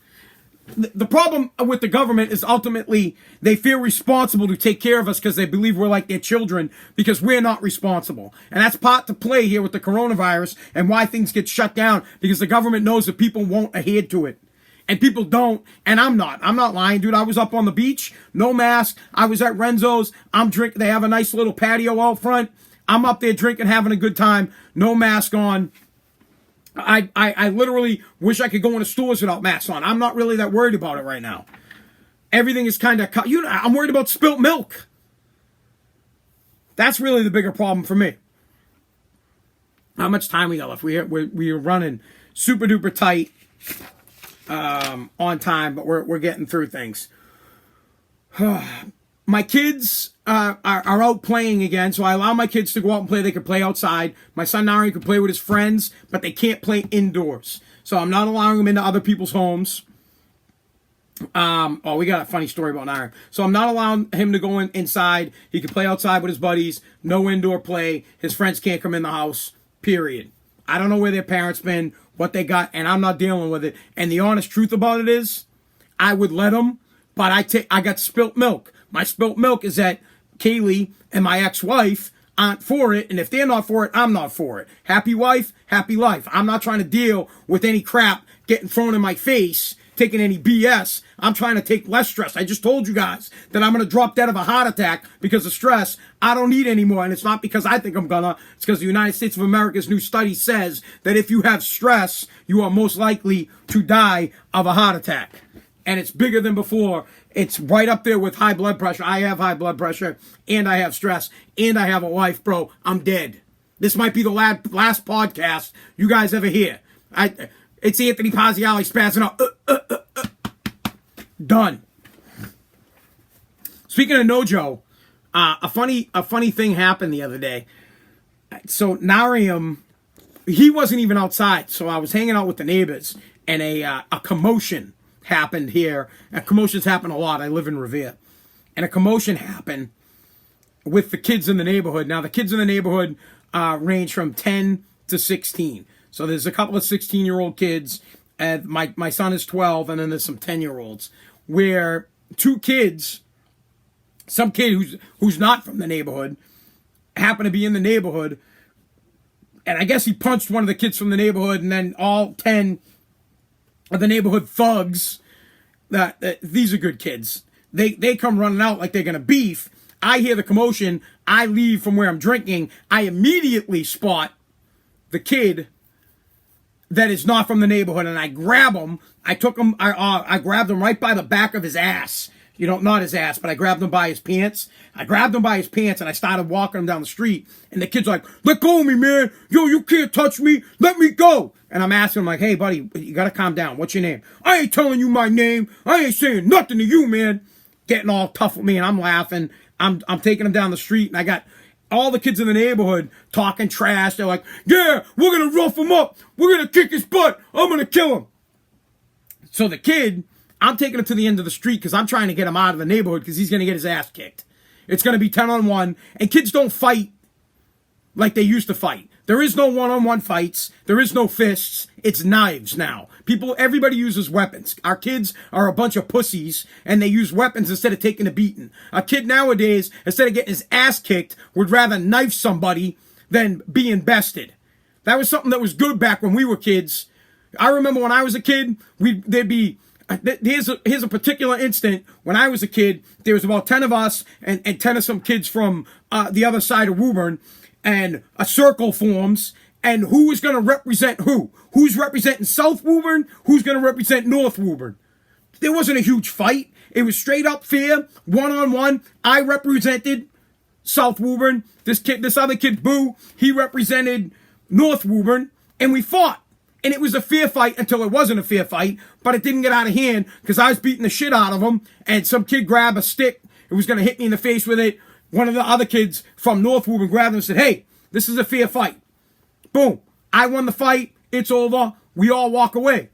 The problem with the government is ultimately they feel responsible to take care of us because they believe we're like their children because we're not responsible. And that's part to play here with the coronavirus and why things get shut down, because the government knows that people won't adhere to it. And people don't, and I'm not lying, dude. I was up on the beach, no mask. I was at Renzo's. I'm drinking. They have a nice little patio out front. I'm up there drinking, having a good time, no mask on. I literally wish I could go into stores without masks on. I'm not really that worried about it right now. Everything is kind of... I'm worried about spilt milk. That's really the bigger problem for me. How much time we got left? We are running super duper tight on time, but we're getting through things. My kids are out playing again, so I allow my kids to go out and play. They can play outside. My son Nari can play with his friends, but they can't play indoors. So I'm not allowing them into other people's homes. We got a funny story about Nari. So I'm not allowing him to go inside. He can play outside with his buddies. No indoor play. His friends can't come in the house, period. I don't know where their parents been, what they got, and I'm not dealing with it. And the honest truth about it is, I would let them, but I got spilt milk. My spilt milk is that Kaylee and my ex-wife aren't for it, and if they're not for it, I'm not for it. Happy wife, happy life. I'm not trying to deal with any crap getting thrown in my face, taking any BS. I'm trying to take less stress. I just told you guys that I'm going to drop dead of a heart attack because of stress. I don't need any more, and it's not because I think I'm gonna. It's because the United States of America's new study says that if you have stress, you are most likely to die of a heart attack. and it's bigger than before. It's right up there with high blood pressure. I have high blood pressure, and I have stress, and I have a wife, bro. I'm dead. This might be the last podcast you guys ever hear. It's Anthony Pazziali spazzing out. Done. Speaking of Nojo, a funny thing happened the other day. So Narium, he wasn't even outside. So I was hanging out with the neighbors, and a commotion happened here. And commotions happen a lot. I live in Revere, and a commotion happened with the kids in the neighborhood. Now the kids in the neighborhood range from 10 to 16. So there's a couple of 16-year-old kids, and my son is 12, and then there's some 10-year-olds. Where two kids, some kid who's not from the neighborhood, happened to be in the neighborhood, and I guess he punched one of the kids from the neighborhood, and then all 10 of the neighborhood thugs, these are good kids, they come running out like they're gonna beef. I hear the commotion, I leave from where I'm drinking, I immediately spot the kid that is not from the neighborhood, and I grab him. I grabbed him right by the back of his ass. You know, not his ass, but I grabbed him by his pants. I grabbed him by his pants, and I started walking him down the street. And the kid's like, "Let go of me, man. Yo, you can't touch me. Let me go." And I'm asking him, like, "Hey, buddy, you got to calm down. What's your name?" "I ain't telling you my name. I ain't saying nothing to you, man." Getting all tough with me, and I'm laughing. I'm taking him down the street, and I got all the kids in the neighborhood talking trash. They're like, "Yeah, we're going to rough him up. We're going to kick his butt. I'm going to kill him." So the kid, I'm taking him to the end of the street because I'm trying to get him out of the neighborhood because he's going to get his ass kicked. It's going to be 10-on-1, and kids don't fight like they used to fight. There is no one-on-one fights. There is no fists. It's knives now. Everybody uses weapons. Our kids are a bunch of pussies, and they use weapons instead of taking a beating. A kid nowadays, instead of getting his ass kicked, would rather knife somebody than being bested. That was something that was good back when we were kids. I remember when I was a kid, there'd be... Here's a particular instant. When I was a kid, there was about 10 of us and 10 of some kids from the other side of Woburn, and a circle forms, and who is going to represent who? Who's representing South Woburn? Who's going to represent North Woburn? There wasn't a huge fight. It was straight up fair, one-on-one. I represented South Woburn. This other kid, Boo, he represented North Woburn, and we fought. And it was a fair fight until it wasn't a fair fight, but it didn't get out of hand because I was beating the shit out of him, and some kid grabbed a stick. It was going to hit me in the face with it. One of the other kids from North Woburn grabbed him and said, "Hey, this is a fair fight." Boom. I won the fight. It's over. We all walk away.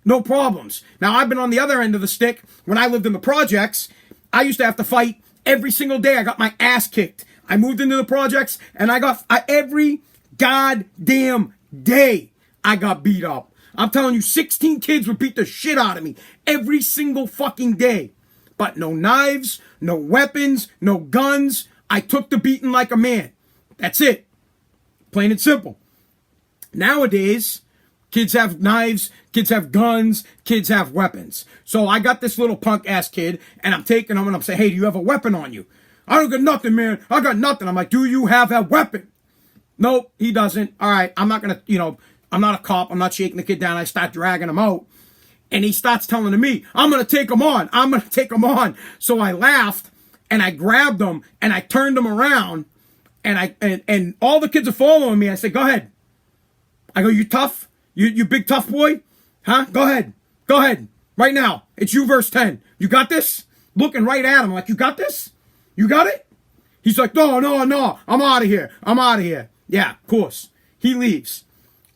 No problems. Now, I've been on the other end of the stick. When I lived in the projects, I used to have to fight every single day. I got my ass kicked. I moved into the projects, and I got every goddamn day I got beat up. I'm telling you, 16 kids would beat the shit out of me every single fucking day. But no knives, no weapons, no guns. I took the beating like a man. That's it. Plain and simple. Nowadays, kids have knives, kids have guns, kids have weapons. So I got this little punk ass kid, and I'm taking him and I'm saying, "Hey, do you have a weapon on you?" "I don't got nothing, man. I got nothing." I'm like, "Do you have a weapon?" "Nope, he doesn't." "All right, I'm not going to, I'm not a cop. I'm not shaking the kid down." I start dragging him out. And he starts telling me, "I'm going to take him on. I'm going to take him on." So I laughed, and I grabbed him, and I turned him around, and all the kids are following me. I said, "Go ahead." I go, "You tough? You big tough boy? Huh? Go ahead. Go ahead. Right now. It's you verse 10. You got this?" Looking right at him like, "You got this? You got it?" He's like, No. I'm out of here. Yeah, of course. He leaves.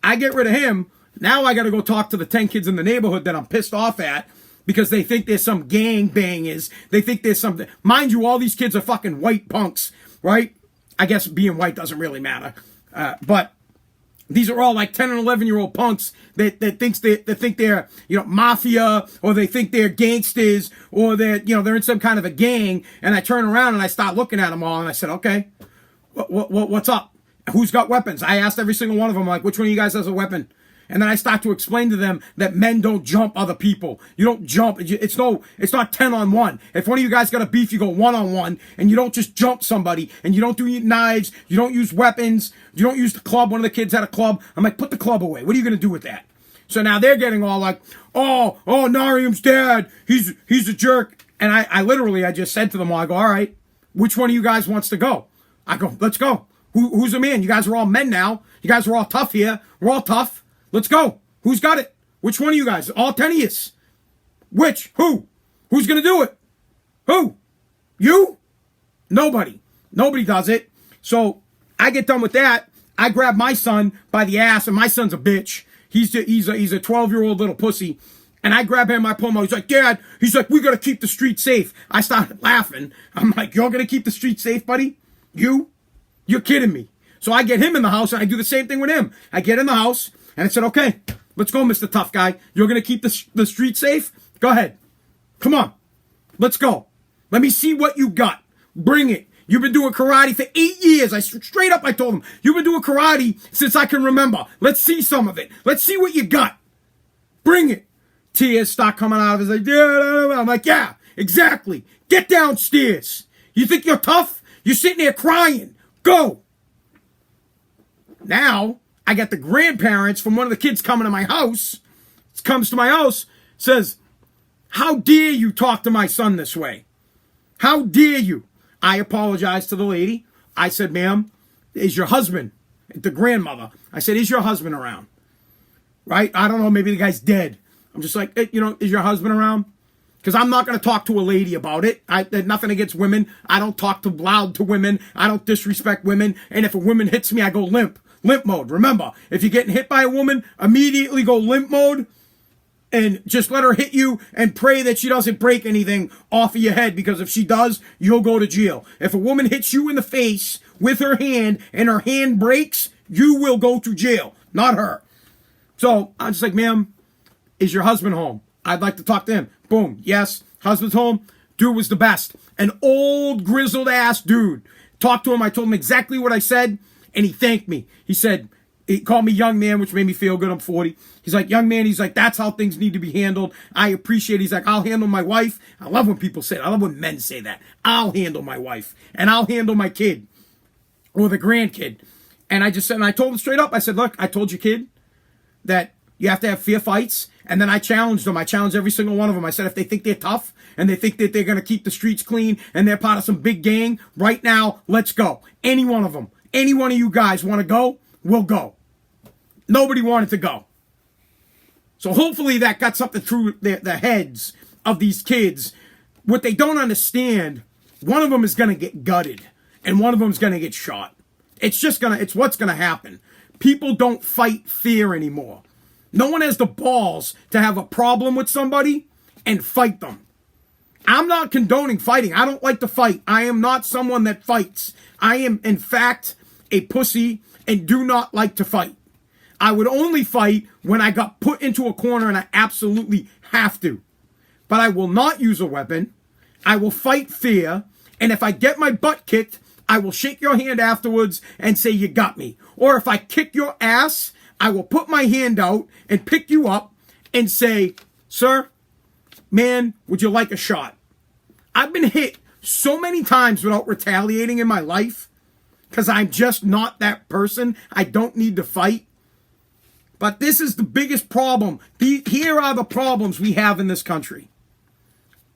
I get rid of him. Now I got to go talk to the 10 kids in the neighborhood that I'm pissed off at because they think there's some gang bangers. They think there's something. Mind you, all these kids are fucking white punks, right? I guess being white doesn't really matter. But these are all like 10 and 11-year-old punks that think they're, mafia, or they think they're gangsters, or they're in some kind of a gang. And I turn around and I start looking at them all, and I said, "Okay, what's up? Who's got weapons?" I asked every single one of them, like, "Which one of you guys has a weapon?" And then I start to explain to them that men don't jump other people. You don't jump. It's not 10-on-1. If one of you guys got a beef, you go 1-on-1, and you don't just jump somebody, and you don't do knives, you don't use weapons, you don't use the club. One of the kids had a club. I'm like, "Put the club away. What are you going to do with that?" So now they're getting all like, oh, Narium's dad, he's a jerk. And I just said to them all, I go, all right, which one of you guys wants to go? I go, let's go. Who's a man? You guys are all men now. You guys are all tough here. We're all tough. Let's go. Who's got it? Which one of you guys? All 10 of you. Which? Who? Who's going to do it? Who? You? Nobody. Nobody does it. So I get done with that. I grab my son by the ass, and my son's a bitch. He's a 12-year-old little pussy. And I grab him, I pull him out. He's like, Dad, we got to keep the street safe. I started laughing. I'm like, you're going to keep the street safe, buddy? You're kidding me. So I get him in the house, and I do the same thing with him. I get in the house, and I said, okay, let's go, Mr. Tough Guy. You're going to keep the street safe? Go ahead. Come on. Let's go. Let me see what you got. Bring it. You've been doing karate for 8 years. I told him, you've been doing karate since I can remember. Let's see some of it. Let's see what you got. Bring it. Tears start coming out of his head. Yeah, I'm like, yeah, exactly. Get downstairs. You think you're tough? You're sitting there crying. Go. Now, I got the grandparents from one of the kids coming to my house. Comes to my house, says, how dare you talk to my son this way? How dare you? I apologized to the lady. I said, ma'am, is your husband, the grandmother, I said, is your husband around? Right? I don't know, maybe the guy's dead. I'm just like, is your husband around? Because I'm not going to talk to a lady about it. Nothing against women. I don't talk loud to women. I don't disrespect women. And if a woman hits me, I go limp. Limp mode. Remember, if you're getting hit by a woman, immediately go limp mode and just let her hit you and pray that she doesn't break anything off of your head, because if she does, you'll go to jail. If a woman hits you in the face with her hand and her hand breaks, you will go to jail, not her. So I'm just like, ma'am, is your husband home? I'd like to talk to him. Boom. Yes. Husband's home. Dude was the best. An old grizzled ass dude. Talked to him. I told him exactly what I said, and he thanked me. He called me young man, which made me feel good. I'm 40. He's like, young man. He's like, that's how things need to be handled. I appreciate it. He's like, I'll handle my wife. I love when people say that. I love when men say that. I'll handle my wife, and I'll handle my kid or the grandkid. And I just said, and I told him straight up, I said, look, I told you, kid, that you have to have fair fights. And then I challenged them. I challenged every single one of them. I said, if they think they're tough and they think that they're going to keep the streets clean and they're part of some big gang, right now, let's go. Any one of them. Any one of you guys want to go, we'll go. Nobody wanted to go. So hopefully that got something through the heads of these kids. What they don't understand, one of them is going to get gutted and one of them is going to get shot. It's what's going to happen. People don't fight fear anymore. No one has the balls to have a problem with somebody and fight them. I'm not condoning fighting. I don't like to fight. I am not someone that fights. I am, in fact, a pussy and do not like to fight. I would only fight when I got put into a corner and I absolutely have to. But I will not use a weapon. I will fight fear. And if I get my butt kicked, I will shake your hand afterwards and say, you got me. Or if I kick your ass, I will put my hand out and pick you up and say, sir, man, would you like a shot? I've been hit so many times without retaliating in my life because I'm just not that person. I don't need to fight. But this is the biggest problem. Here are the problems we have in this country.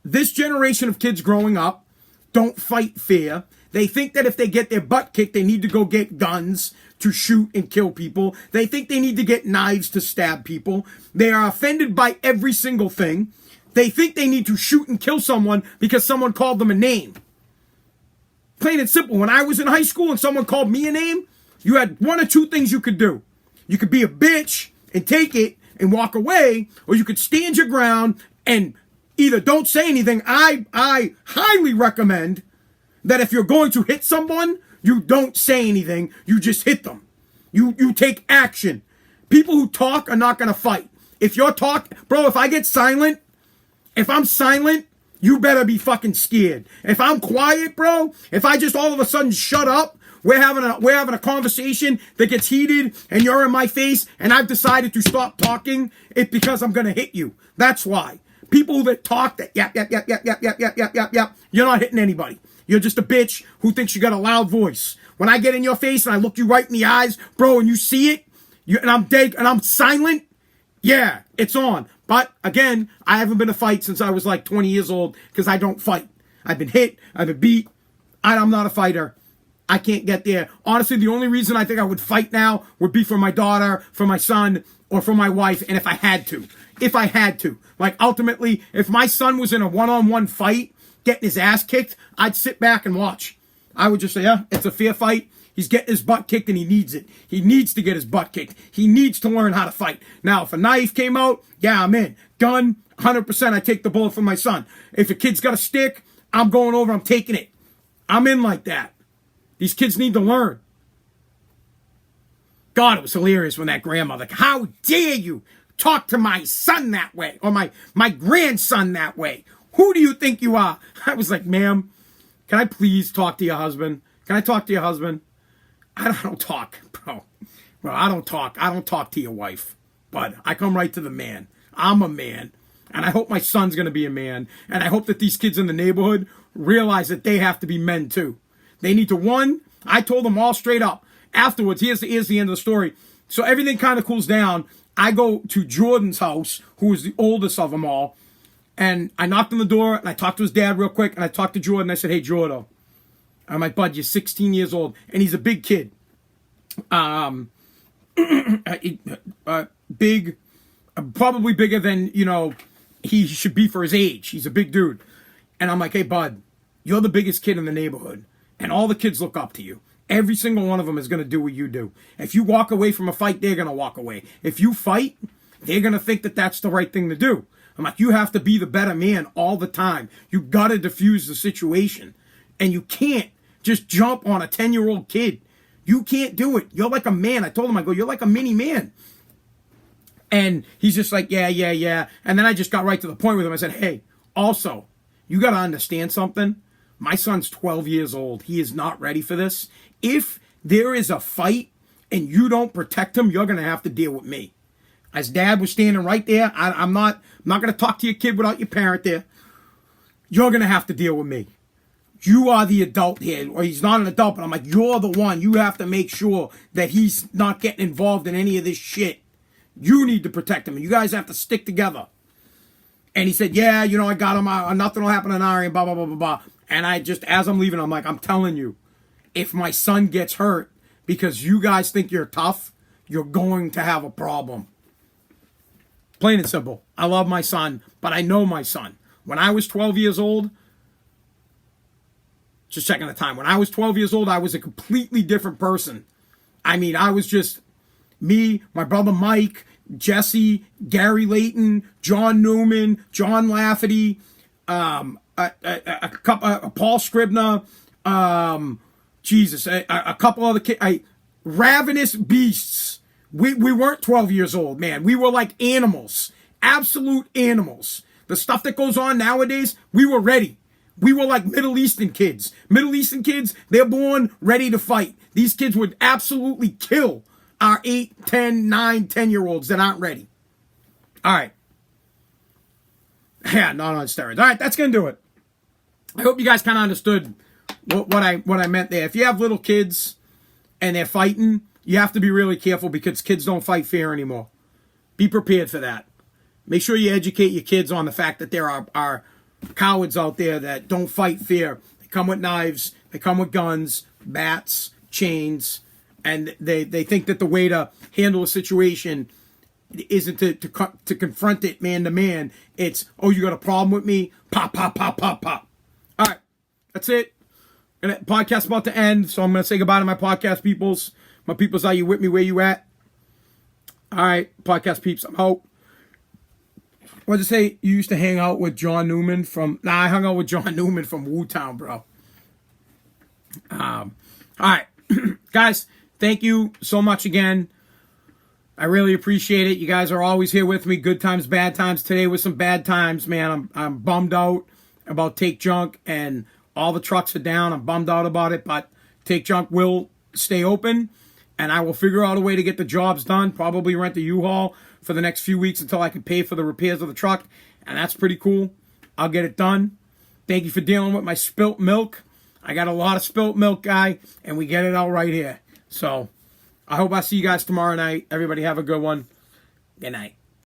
This generation of kids growing up don't fight fair. They think that if they get their butt kicked, they need to go get guns to shoot and kill people. They think they need to get knives to stab people. They are offended by every single thing. They think they need to shoot and kill someone because someone called them a name. Plain and simple. When I was in high school and someone called me a name, you had one or two things you could do. You could be a bitch and take it and walk away, or you could stand your ground and either don't say anything. I highly recommend that if you're going to hit someone, you don't say anything. You just hit them. You take action. People who talk are not going to fight. If you're bro, if I get silent, if I'm silent, you better be fucking scared. If I'm quiet, bro, if I just all of a sudden shut up, we're having a conversation that gets heated and you're in my face and I've decided to stop talking, it's because I'm going to hit you. That's why. People that talk that yap, you're not hitting anybody. You're just a bitch who thinks you got a loud voice. When I get in your face and I look you right in the eyes, bro, and you see it, and I'm dead and I'm silent, Yeah, it's on. But again, I haven't been in a fight since I was like 20 years old because I don't fight. I've been hit. I've been beat. I'm not a fighter. I can't get there. Honestly, the only reason I think I would fight now would be for my daughter, for my son, or for my wife, and if I had to. If I had to. Like, ultimately, if my son was in a one-on-one fight, getting his ass kicked, I'd sit back and watch. I would just say, yeah, it's a fair fight. He's getting his butt kicked and he needs it. He needs to get his butt kicked. He needs to learn how to fight. Now, if a knife came out, yeah, I'm in. Gun, 100% I take the bullet for my son. If a kid's got a stick, I'm going over, I'm taking it. I'm in like that. These kids need to learn. God, it was hilarious when that grandmother, how dare you talk to my son that way, or my grandson that way? Who do you think you are? I was like, ma'am, can I please talk to your husband? Can I talk to your husband? I don't talk, bro. Bro, I don't talk. I don't talk to your wife. But I come right to the man. I'm a man. And I hope my son's going to be a man. And I hope that these kids in the neighborhood realize that they have to be men too. They need to, one, I told them all straight up. Afterwards, here's the end of the story. So everything kind of cools down. I go to Jordan's house, who is the oldest of them all. And I knocked on the door, and I talked to his dad real quick. And I talked to Jordan. I said, hey, Jordan. I'm like, bud, you're 16 years old. And he's a big kid. Big, probably bigger than, he should be for his age. He's a big dude. And I'm like, hey, bud, you're the biggest kid in the neighborhood. And all the kids look up to you. Every single one of them is going to do what you do. If you walk away from a fight, they're going to walk away. If you fight, they're going to think that that's the right thing to do. I'm like, you have to be the better man all the time. You got to diffuse the situation. And you can't just jump on a 10-year-old kid. You can't do it. You're like a man. I told him, I go, you're like a mini man. And he's just like, yeah. And then I just got right to the point with him. I said, hey, also, you got to understand something. My son's 12 years old. He is not ready for this. If there is a fight and you don't protect him, you're going to have to deal with me. As dad was standing right there, I'm not going to talk to your kid without your parent there. You're going to have to deal with me. You are the adult here. Or he's not an adult, but I'm like, you're the one. You have to make sure that he's not getting involved in any of this shit. You need to protect him. And you guys have to stick together. And he said, yeah, I got him. Nothing will happen to Ari and blah, blah, blah, blah, blah. And I just, as I'm leaving, I'm like, I'm telling you, if my son gets hurt because you guys think you're tough, you're going to have a problem. Plain and simple. I love my son, but I know my son. When I was 12 years old, just checking the time. When I was 12 years old, I was a completely different person. I mean, I was just me, my brother Mike, Jesse, Gary Layton, John Newman, John Lafferty, a couple, Paul Scribner, a couple other kids, ravenous beasts. We weren't 12 years old, man. We were like animals, absolute animals. The stuff that goes on nowadays, we were ready. We were like Middle Eastern kids. Middle Eastern kids, they're born ready to fight. These kids would absolutely kill our 8, 10, 9, 10-year-olds that aren't ready. All right. Yeah, not on steroids. All right, that's going to do it. I hope you guys kind of understood what I meant there. If you have little kids and they're fighting, you have to be really careful because kids don't fight fair anymore. Be prepared for that. Make sure you educate your kids on the fact that there are cowards out there that don't fight fair. They come with knives, they come with guns, bats, chains, and they think that the way to handle a situation isn't to confront it man to man. It's, oh, you got a problem with me? Pop, pop, pop, pop, pop. All right, that's it. Podcast about to end, so I'm going to say goodbye to my podcast peoples. My peoples, are you with me? Where you at? All right, podcast peeps, I'm out. What did it say? You used to hang out with John Newman from... I hung out with John Newman from Wu-Town, bro. All right. Guys, thank you so much again. I really appreciate it. You guys are always here with me. Good times, bad times. Today was some bad times, man. I'm bummed out about Take Junk, and all the trucks are down. I'm bummed out about it, but Take Junk will stay open, and I will figure out a way to get the jobs done. Probably rent a U-Haul for the next few weeks until I can pay for the repairs of the truck, and that's pretty cool. I'll get it done. Thank you for dealing with my spilt milk. I got a lot of spilt milk, guy, and we get it out right here. So I hope I see you guys tomorrow night. Everybody have a good one. Good night.